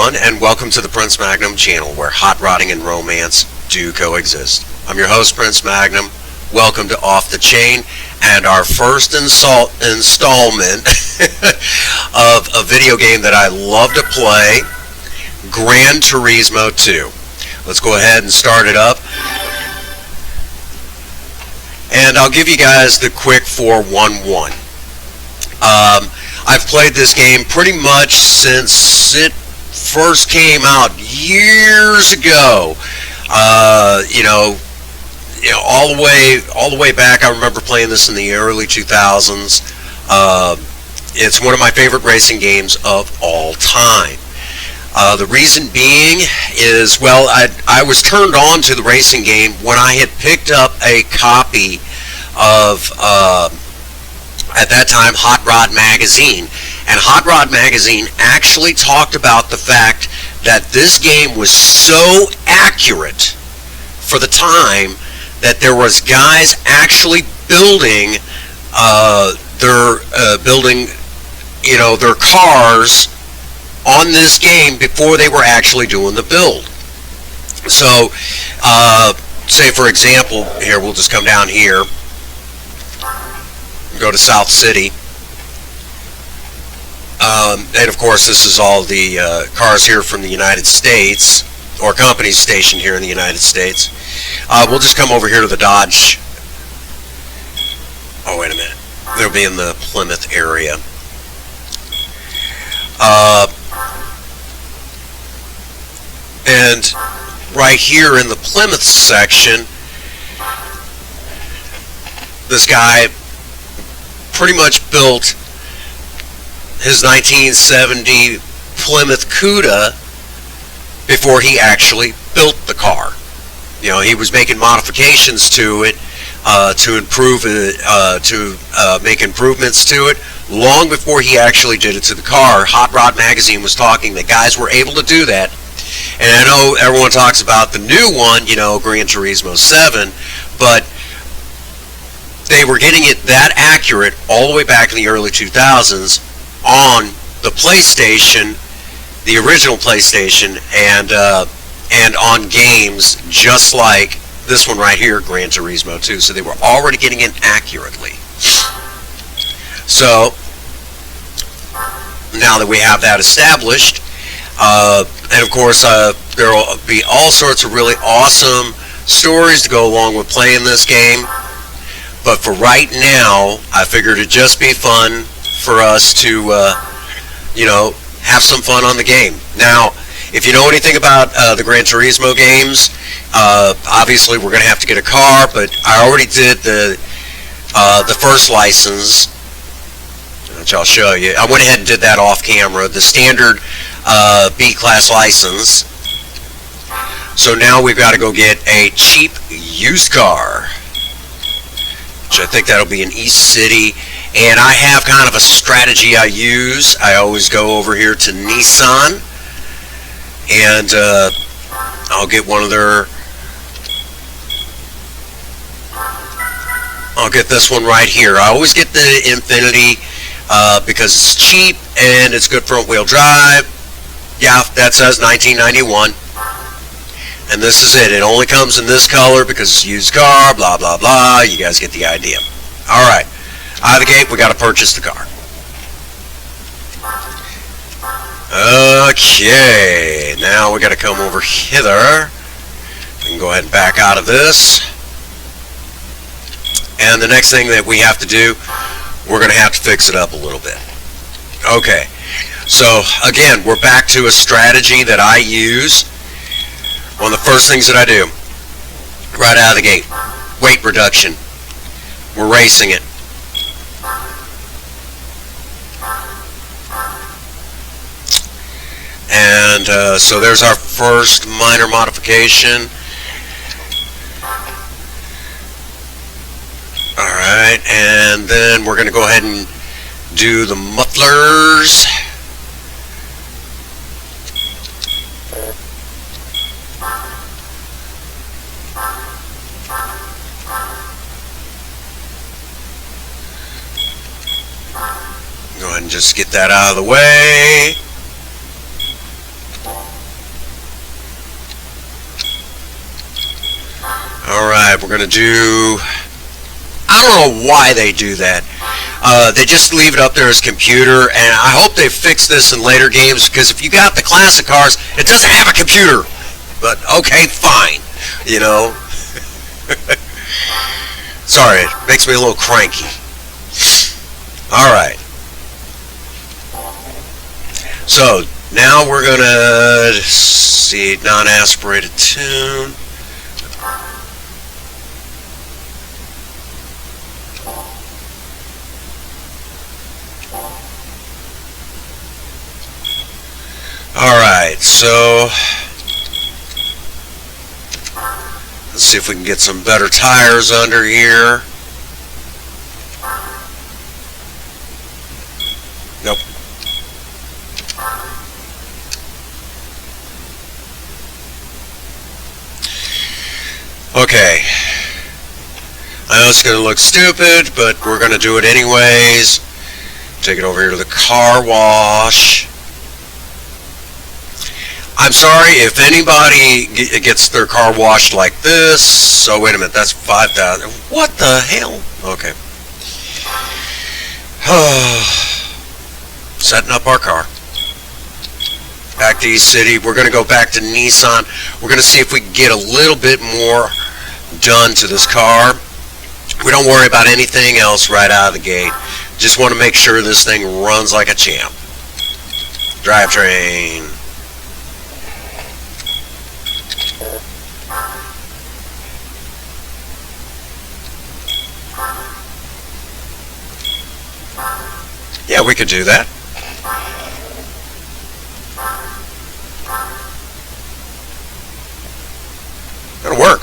everyone, and welcome to the Prince Magnum channel, where hot rodding and romance do coexist. I'm your host, Prince Magnum. Welcome to Off the Chain, and our first installment of a video game that I love to play, Grand Turismo 2. Let's go ahead and start it up. And I'll give you guys the quick 411. I've played this game pretty much since it first came out years ago. All the way back. I remember playing this in the early 2000s. It's one of my favorite racing games of all time. The reason being is, well, I was turned on to the racing game when I had picked up a copy of, at that time, Hot Rod Magazine. And Hot Rod Magazine actually talked about the fact that this game was so accurate for the time that there was guys actually building their cars on this game before they were actually doing the build. So, say for example, here, we'll just come down here, go to South City, and of course this is all the cars here from the United States, or companies stationed here in the United States. We'll just come over here to the Dodge. Oh, wait a minute. They'll be in the Plymouth area. And right here in the Plymouth section, this guy pretty much built his 1970 Plymouth Cuda before he actually built the car. You know, he was making modifications to it to improve it, make improvements to it long before he actually did it to the car. Hot Rod Magazine was talking that guys were able to do that. And I know everyone talks about the new one, Gran Turismo 7, but they were getting it that accurate all the way back in the early 2000s on the PlayStation, the original PlayStation, and on games just like this one right here, Gran Turismo 2. So they were already getting it accurately. So now that we have that established, and of course there will be all sorts of really awesome stories to go along with playing this game. But for right now, I figured it'd just be fun for us to, have some fun on the game. Now, if you know anything about the Gran Turismo games, obviously we're going to have to get a car, but I already did the first license, which I'll show you. I went ahead and did that off camera, the standard B-class license. So now we've got to go get a cheap used car, which I think that'll be in East City. And I have kind of a strategy I use. I always go over here to Nissan, and I'll get one of their, I'll get this one right here. I always get the Infinity because it's cheap and it's good front wheel drive. Yeah, that says 1991. And this is it. It only comes in this color because it's a used car, blah, blah, blah. You guys get the idea. All right. Out of the gate, we got to purchase the car. Okay. Now we got to come over hither. We can go ahead and back out of this. And the next thing that we have to do, we're going to have to fix it up a little bit. Okay. So, again, we're back to a strategy that I use. One of the first things that I do, right out of the gate, weight reduction. We're racing it. And so there's our first minor modification. Alright, and then we're going to go ahead and do the mufflers. Go ahead and just get that out of the way. Alright, we're going to do... I don't know why they do that. They just leave it up there as computer, and I hope they fix this in later games, because if you got the classic cars, it doesn't have a computer. But, okay, fine. You know? Sorry, it makes me a little cranky. Alright. So, now we're going to see non-aspirated tune. Alright, so let's see if we can get some better tires under here. Nope. Okay. I know it's going to look stupid, but we're going to do it anyways. Take it over here to the car wash. I'm sorry if anybody gets their car washed like this. So wait a minute, that's 5,000. What the hell? Okay. Setting up our car. Back to East City. We're going to go back to Nissan. We're going to see if we can get a little bit more done to this car. We don't worry about anything else right out of the gate. Just want to make sure this thing runs like a champ. Drivetrain. Yeah, we could do that. That'll work.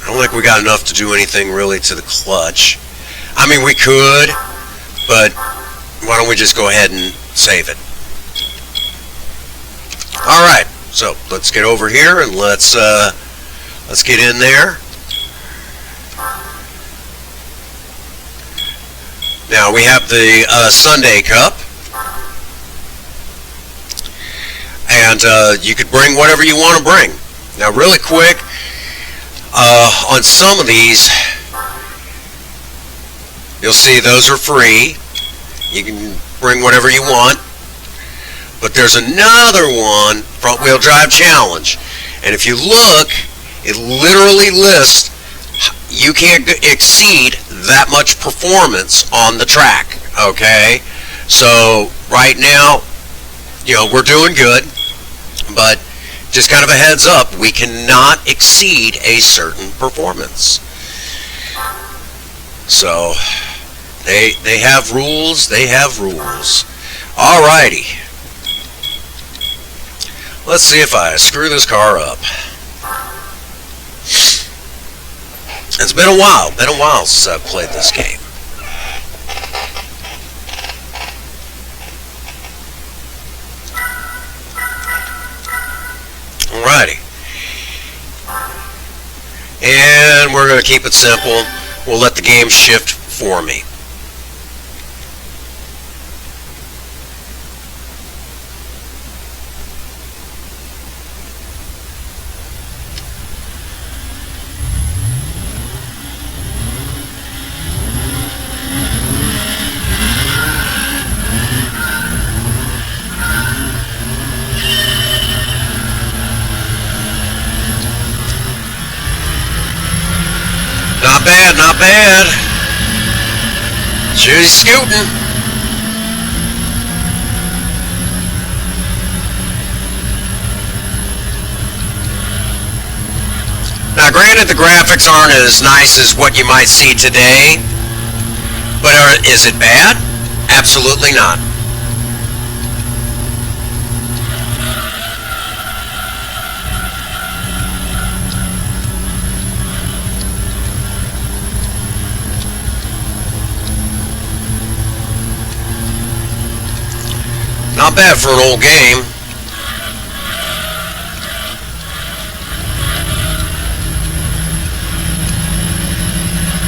I don't think we got enough to do anything really to the clutch. I mean, we could, but why don't we just go ahead and save it? Alright, so let's get over here and let's get in there. Now we have the Sunday Cup, and you could bring whatever you want to bring. Now really quick, on some of these, you'll see those are free. You can bring whatever you want. But there's another one, front wheel drive challenge, and if you look, it literally lists you can't exceed that much performance on the track. Okay, so right now, you know, we're doing good, but just kind of a heads up, we cannot exceed a certain performance. So they have rules. They have rules. Alrighty. Let's see if I screw this car up. It's been a while since I've played this game. Alrighty. And we're going to keep it simple. We'll let the game shift for me. Not bad, not bad. She's scooting. Now granted, the graphics aren't as nice as what you might see today, but is it bad? Absolutely not. Not bad for an old game.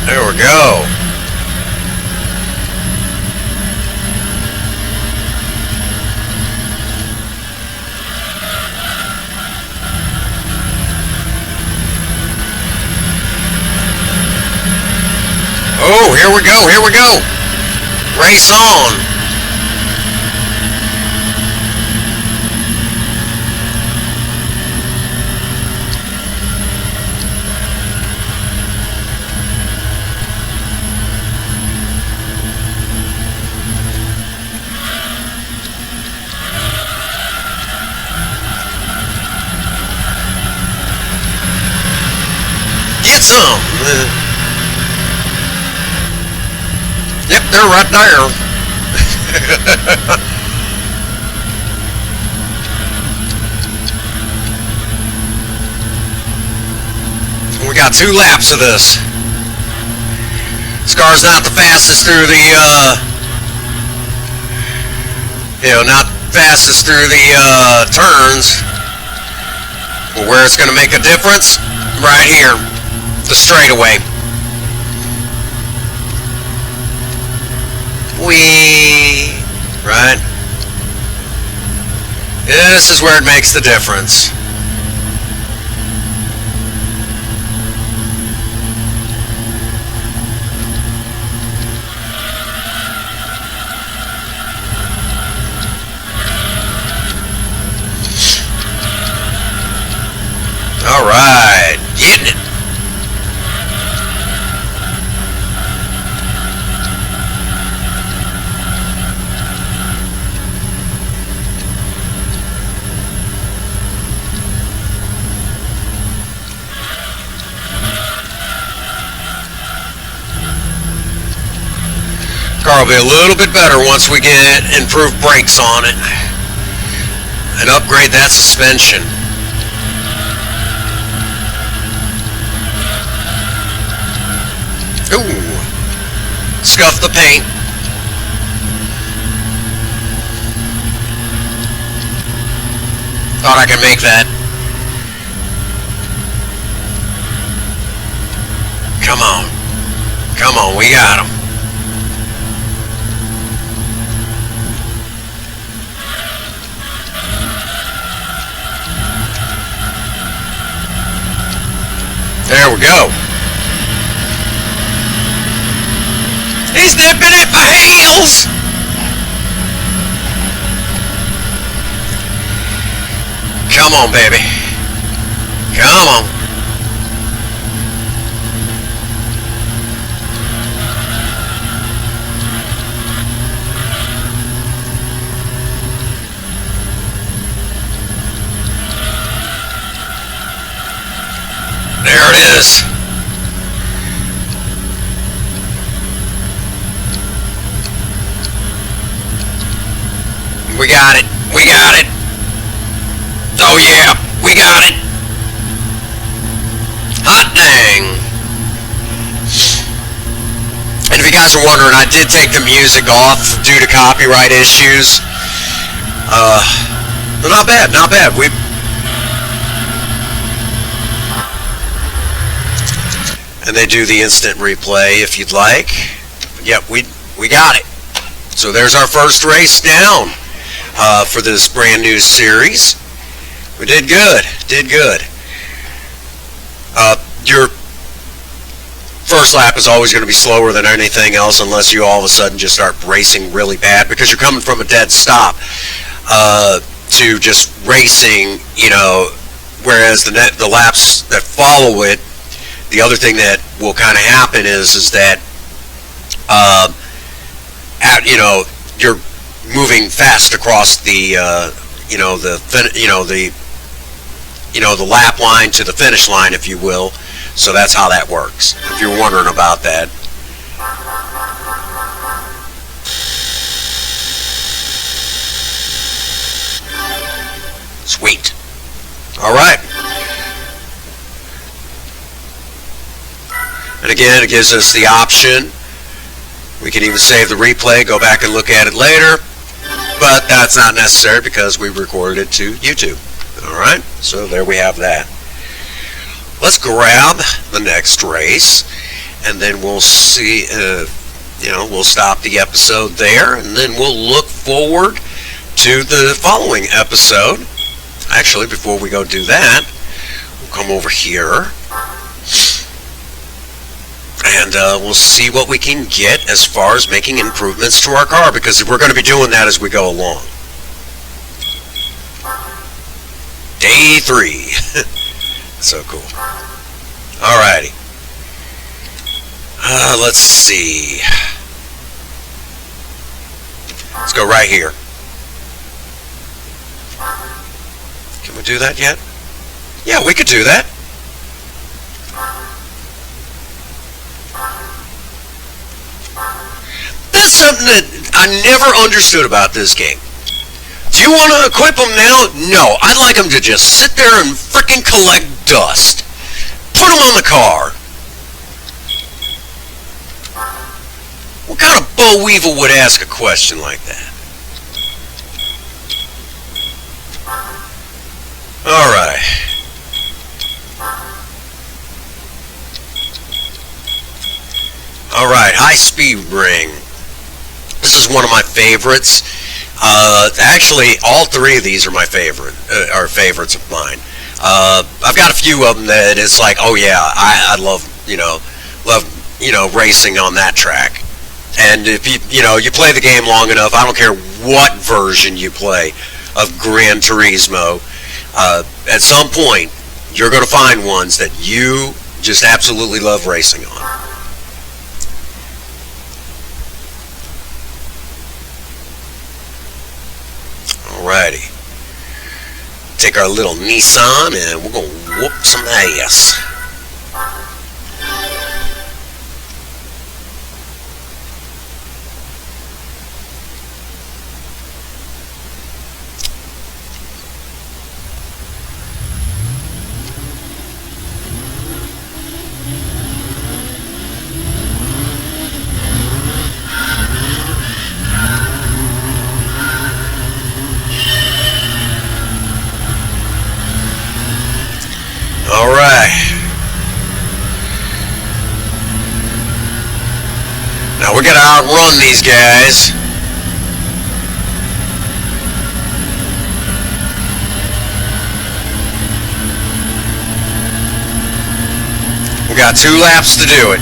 There we go. here we go, here we go. Race on. Get some. Yep, they're right there. We got 2 laps of this. This car's not the fastest through the, not fastest through the turns. But where it's going to make a difference, right here, the straightaway. Whee! Right? This is where it makes the difference. All right, getting it. Car will be a little bit better once we get improved brakes on it and upgrade that suspension. Ooh, scuff the paint. Thought I could make that. Come on. Come on, we got him. There we go. He's nipping at my heels. Come on, baby. Come on. There it is. We got it. We got it. Oh yeah, we got it. Hot dang. And if you guys are wondering, I did take the music off due to copyright issues. But not bad, not bad. And they do the instant replay if you'd like. Yep, we got it. So there's our first race down for this brand new series. We did good, did good. Your first lap is always going to be slower than anything else unless you all of a sudden just start racing really bad, because you're coming from a dead stop to just racing, whereas the laps that follow it, the other thing that will kind of happen is that you're moving fast across the the lap line to the finish line, if you will. So that's how that works, if you're wondering about that. Sweet. All right. And again, it gives us the option. We can even save the replay, go back and look at it later. But that's not necessary because we recorded it to YouTube. All right, so there we have that. Let's grab the next race, and then we'll see, we'll stop the episode there, and then we'll look forward to the following episode. Actually, before we go do that, we'll come over here, and we'll see what we can get as far as making improvements to our car, because we're going to be doing that as we go along. Day 3. So cool. Alrighty. Let's see. Let's go right here. Can we do that yet? Yeah, we could do that. That's something that I never understood about this game. Do you want to equip them now? No, I'd like them to just sit there and frickin' collect dust. Put them on the car. What kind of boll weevil would ask a question like that? Alright. Alright, high speed ring. This is one of my favorites. Actually, all 3 of these are my favorites of mine. I've got a few of them that it's like, oh yeah, I love racing on that track. And if you play the game long enough, I don't care what version you play of Grand Turismo, at some point you're going to find ones that you just absolutely love racing on. Alrighty. Take our little Nissan and we're going to whoop some ass. Alright. Now we gotta outrun these guys. We got 2 laps to do it.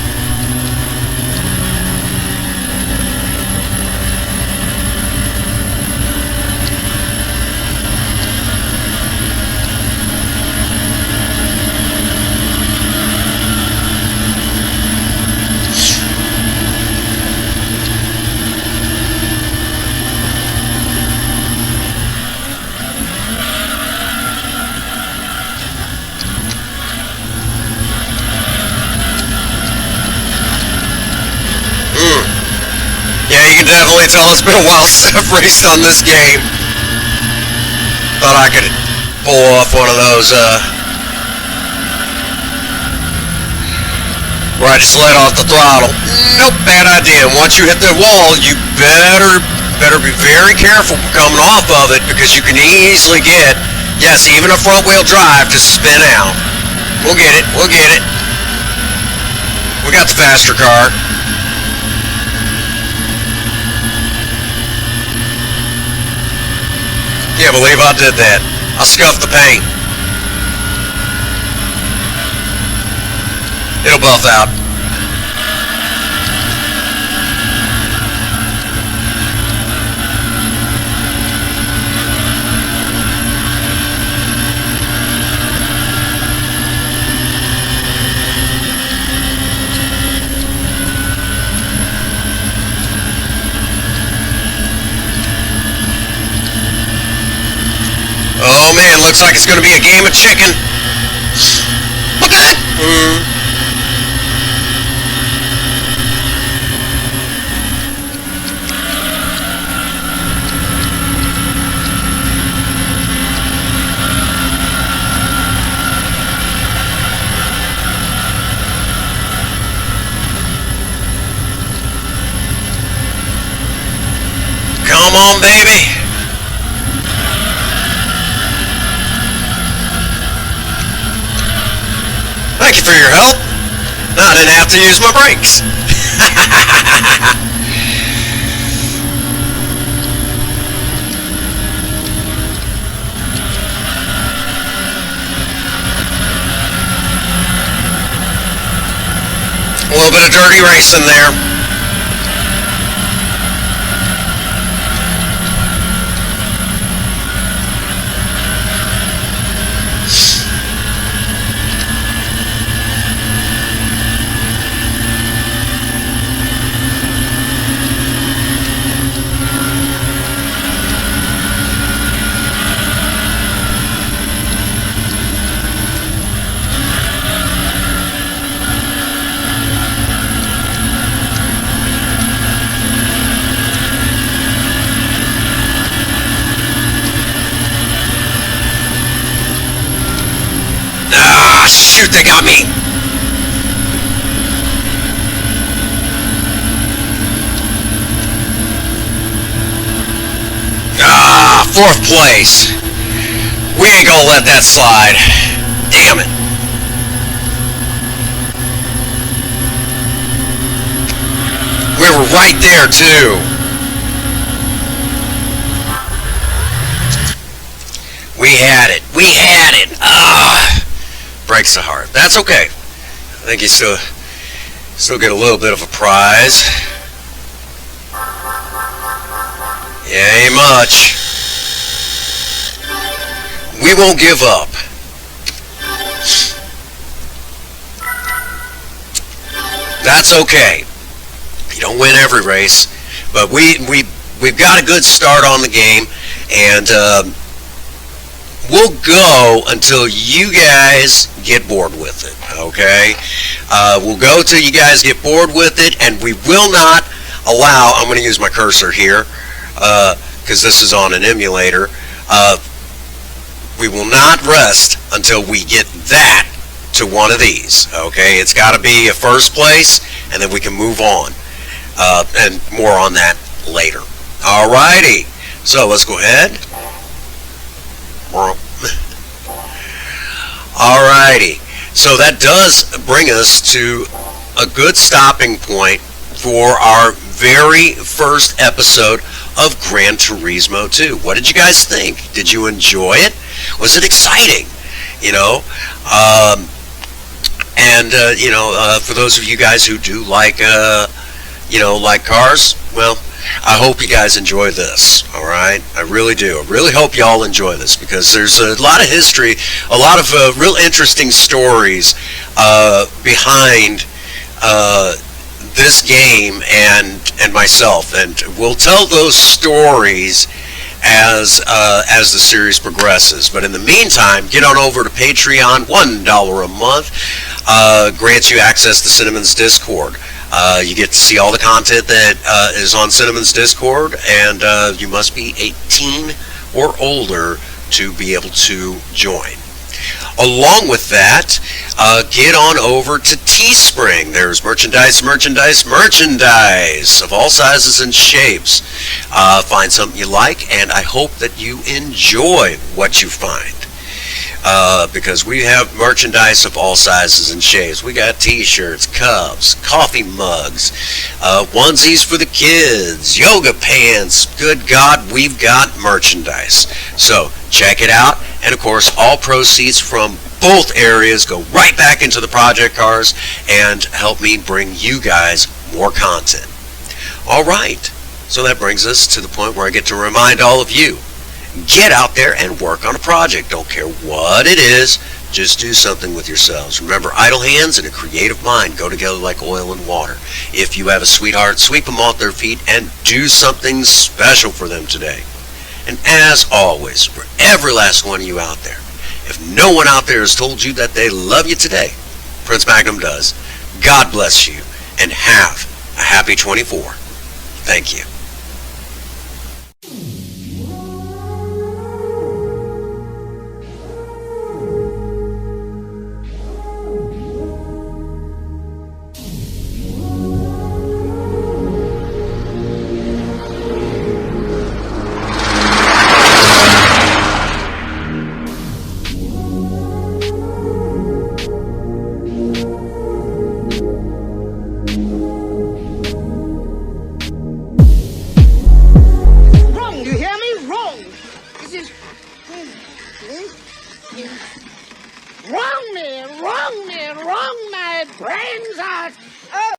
Yeah, you can definitely tell it's been a while since I've raced on this game. Thought I could pull off one of those, where I just let off the throttle. Nope, bad idea. Once you hit the wall, you better be very careful coming off of it, because you can easily get, yes, even a front wheel drive to spin out. We'll get it. We got the faster car. Can't believe I did that. I scuffed the paint. It'll buff out. Oh man, looks like it's going to be a game of chicken. Look at that! Come on, baby. Thank you for your help. Now I didn't have to use my brakes. little bit of dirty racing there. Ah, shoot, they got me. Ah, fourth place. We ain't gonna let that slide. Damn it. We were right there, too. We had it. We had it. Ah, breaks the heart. That's okay. I think you still get a little bit of a prize. Yeah, ain't much. We won't give up. That's okay. You don't win every race, but we've got a good start on the game, and we'll go until you guys get bored with it, okay? We'll go till you guys get bored with it, and we will not allow, I'm going to use my cursor here, because this is on an emulator, we will not rest until we get that to one of these, okay? It's got to be a first place, and then we can move on, and more on that later. Alrighty, so let's go ahead. Alrighty, so that does bring us to a good stopping point for our very first episode of Grand Turismo 2. What did you guys think? Did you enjoy it? Was it exciting? You know, for those of you guys who do like, like cars, well, I hope you guys enjoy this, all right? I really do. I really hope y'all enjoy this because there's a lot of history, a lot of real interesting stories behind this game and myself, and we'll tell those stories as the series progresses. But in the meantime, get on over to Patreon. $1 a month grants you access to Cinnamon's Discord. You get to see all the content that is on Cinnamon's Discord, and you must be 18 or older to be able to join. Along with that, get on over to Teespring. There's merchandise of all sizes and shapes. Find something you like, and I hope that you enjoy what you find. Because we have merchandise of all sizes and shapes. We got t-shirts, cups, coffee mugs, onesies for the kids, yoga pants. Good God, we've got merchandise. So check it out. And of course, all proceeds from both areas go right back into the project cars and help me bring you guys more content. All right. So that brings us to the point where I get to remind all of you, get out there and work on a project. Don't care what it is, just do something with yourselves. Remember, idle hands and a creative mind go together like oil and water. If you have a sweetheart, sweep them off their feet and do something special for them today. And as always, for every last one of you out there, if no one out there has told you that they love you today, Prince Magnum does. God bless you and have a happy 24. Thank you. Wrong me, my brains are...